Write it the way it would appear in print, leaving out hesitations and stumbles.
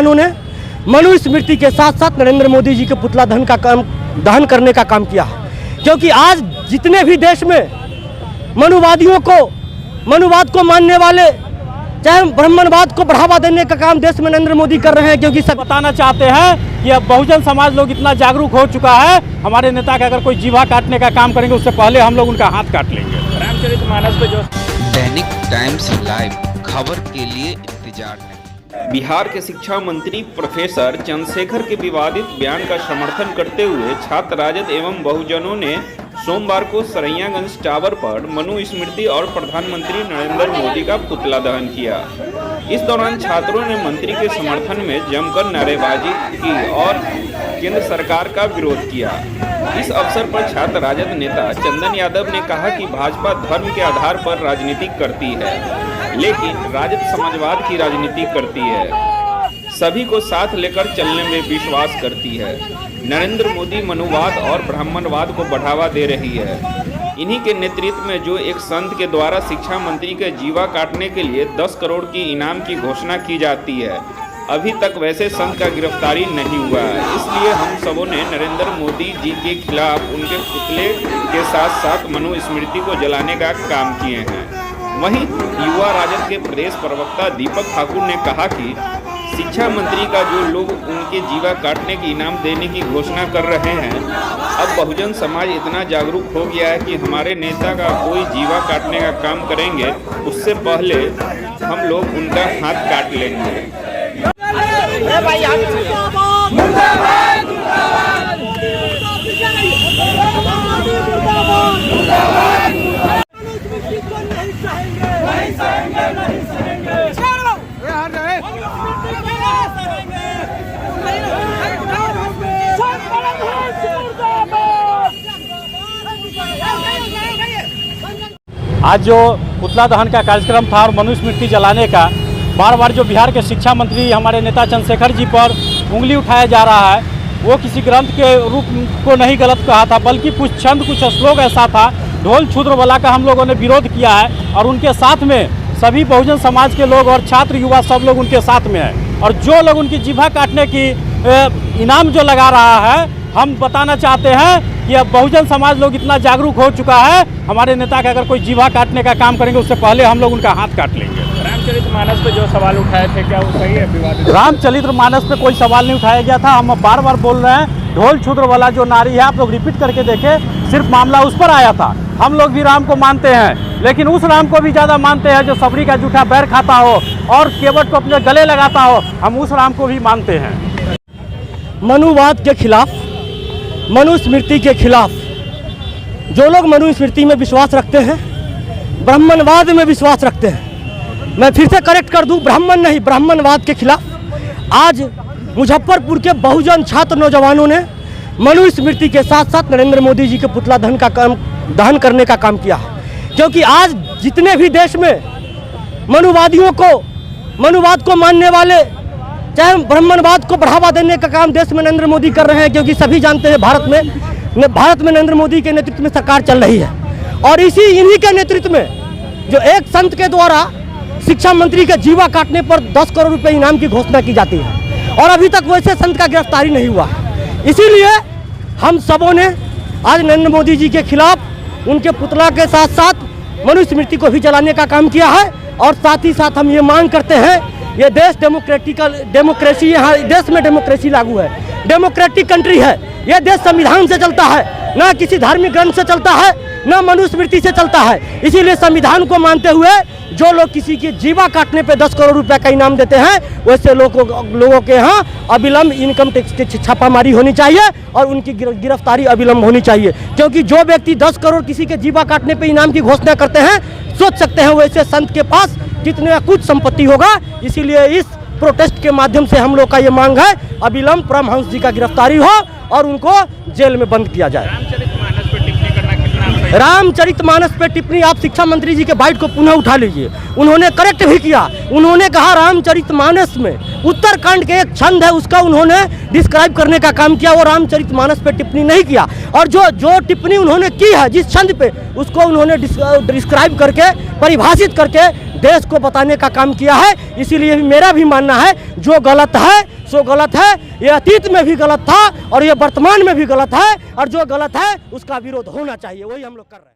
नौजवानों ने मनुस्मृति के साथ साथ नरेंद्र मोदी जी के पुतला दहन करने का काम किया है। क्योंकि आज जितने भी देश में मनुवाद को मानने वाले, चाहे ब्राह्मणवाद को बढ़ावा देने का काम देश में नरेंद्र मोदी कर रहे हैं। क्योंकि सब बताना चाहते हैं कि अब बहुजन समाज लोग इतना जागरूक हो चुका है, हमारे नेता का अगर कोई जीवा काटने का काम करेंगे उससे पहले हम लोग उनका हाथ काट लेंगे। रामचरितमानस पे जो दैनिक टाइम्स लाइव खबर के लिए इंतजार है। बिहार के शिक्षा मंत्री प्रोफेसर चंद्रशेखर के विवादित बयान का समर्थन करते हुए छात्र राजद एवं बहुजनों ने सोमवार को सरैयागंज टावर पर मनुस्मृति और प्रधानमंत्री नरेंद्र मोदी का पुतला दहन किया। इस दौरान छात्रों ने मंत्री के समर्थन में जमकर नारेबाजी की और केंद्र सरकार का विरोध किया। इस अवसर पर छात्र राजद नेता चंदन यादव ने कहा कि भाजपा धर्म के आधार पर राजनीति करती है, लेकिन राजद समाजवाद की राजनीति करती है, सभी को साथ लेकर चलने में विश्वास करती है। नरेंद्र मोदी मनुवाद और ब्राह्मणवाद को बढ़ावा दे रही है। इन्हीं के नेतृत्व में जो एक संत के द्वारा शिक्षा मंत्री के जीवा काटने के लिए 10 करोड़ की इनाम की घोषणा की जाती है, अभी तक वैसे संत का गिरफ्तारी नहीं हुआ है। इसलिए हम सबों ने नरेंद्र मोदी जी के खिलाफ उनके पुतले के साथ साथ मनुस्मृति को जलाने का काम किए हैं। वहीं युवा राजद के प्रदेश प्रवक्ता दीपक ठाकुर ने कहा कि शिक्षा मंत्री का जो लोग उनके जीवा काटने की इनाम देने की घोषणा कर रहे हैं, अब बहुजन समाज इतना जागरूक हो गया है कि हमारे नेता का कोई जीवा काटने का काम करेंगे उससे पहले हम लोग उनका हाथ काट लेंगे। आज जो पुतला दहन का कार्यक्रम था और मनुस्मृति जलाने का, बार बार जो बिहार के शिक्षा मंत्री हमारे नेता चंद्रशेखर जी पर उंगली उठाया जा रहा है, वो किसी ग्रंथ के रूप को नहीं गलत कहा था, बल्कि कुछ छंद कुछ श्लोक ऐसा था, ढोल छुद्र वाला का हम लोगों ने विरोध किया है। और उनके साथ में सभी बहुजन समाज के लोग और छात्र युवा सब लोग उनके साथ में हैं। और जो लोग उनकी जीभा काटने की इनाम जो लगा रहा है, हम बताना चाहते हैं कि अब बहुजन समाज लोग इतना जागरूक हो चुका है, हमारे नेता का अगर कोई जीवा काटने का काम करेंगे उससे पहले हम लोग उनका हाथ काट लेंगे। रामचरितमानस पे जो सवाल उठाए थे, क्या वो सही है? विवादित रामचरितमानस पे कोई सवाल नहीं उठाया गया था। हम बार बार बोल रहे हैं, ढोल छुद्र वाला जो नारी है, आप लोग रिपीट करके देखें, सिर्फ मामला उस पर आया था। हम लोग भी राम को मानते हैं, लेकिन उस राम को भी ज़्यादा मानते हैं जो सबरी का जूठा बैर खाता हो और केवट को अपने गले लगाता हो। हम उस राम को भी मानते हैं। मनुवाद के खिलाफ, मनुस्मृति के खिलाफ जो लोग मनुस्मृति में विश्वास रखते हैं, ब्राह्मणवाद में विश्वास रखते हैं, मैं फिर से करेक्ट कर दूं, ब्राह्मण नहीं ब्राह्मणवाद के खिलाफ आज मुजफ्फरपुर के बहुजन छात्र नौजवानों ने मनुस्मृति के साथ साथ नरेंद्र मोदी जी के पुतला दहन करने का काम किया है। क्योंकि आज जितने भी देश में मनुवाद को मानने वाले, चाहे ब्राह्मणवाद को बढ़ावा देने का काम देश में नरेंद्र मोदी कर रहे हैं। क्योंकि सभी जानते हैं भारत में नरेंद्र मोदी के नेतृत्व में सरकार चल रही है। और इन्हीं के नेतृत्व में जो एक संत के द्वारा शिक्षा मंत्री के जीवा काटने पर 10 करोड़ रुपए इनाम की घोषणा की जाती है और अभी तक वैसे संत का गिरफ्तारी नहीं हुआ है। इसीलिए हम सबों ने आज नरेंद्र मोदी जी के खिलाफ उनके पुतला के साथ साथ मनुस्मृति को भी जलाने का काम किया है। और साथ ही साथ हम ये मांग करते हैं, ये देश डेमोक्रेसी, यहाँ देश में डेमोक्रेसी लागू है, डेमोक्रेटिक कंट्री है। यह देश संविधान से चलता है, ना किसी धार्मिक ग्रंथ से चलता है, ना मनुस्मृति से चलता है। इसीलिए संविधान को मानते हुए जो लोग किसी की जीवा काटने पे 10 करोड़ रुपए का इनाम देते हैं, वैसे लोगों के यहाँ अविलंब इनकम टैक्स की छापामारी होनी चाहिए और उनकी गिरफ्तारी अविलंब होनी चाहिए। क्योंकि जो व्यक्ति 10 करोड़ किसी के जीवा काटने पे इनाम की घोषणा करते हैं, सोच सकते हैं वैसे संत के पास कितने कुछ संपत्ति होगा। इसीलिए इस प्रोटेस्ट के माध्यम से हम लोग का ये मांग है, अविलंब परमहंस जी का गिरफ्तारी हो और उनको जेल में बंद किया जाए। रामचरितमानस पे टिप्पणी आप शिक्षा मंत्री जी के बाइट को पुनः उठा लीजिए। उन्होंने करेक्ट भी किया। उन्होंने कहा रामचरितमानस में उत्तरकांड के एक छंद है, उसका उन्होंने डिस्क्राइब करने का काम किया, वो रामचरितमानस पे टिप्पणी नहीं किया। और जो टिप्पणी उन्होंने की है जिस छंद पे, उसको उन्होंने डिस्क्राइब करके, परिभाषित करके देश को बताने का काम किया है। इसीलिए मेरा भी मानना है जो गलत है सो गलत है, ये अतीत में भी गलत था और ये वर्तमान में भी गलत है, और जो गलत है उसका विरोध होना चाहिए, वही हम लोग कर रहे हैं।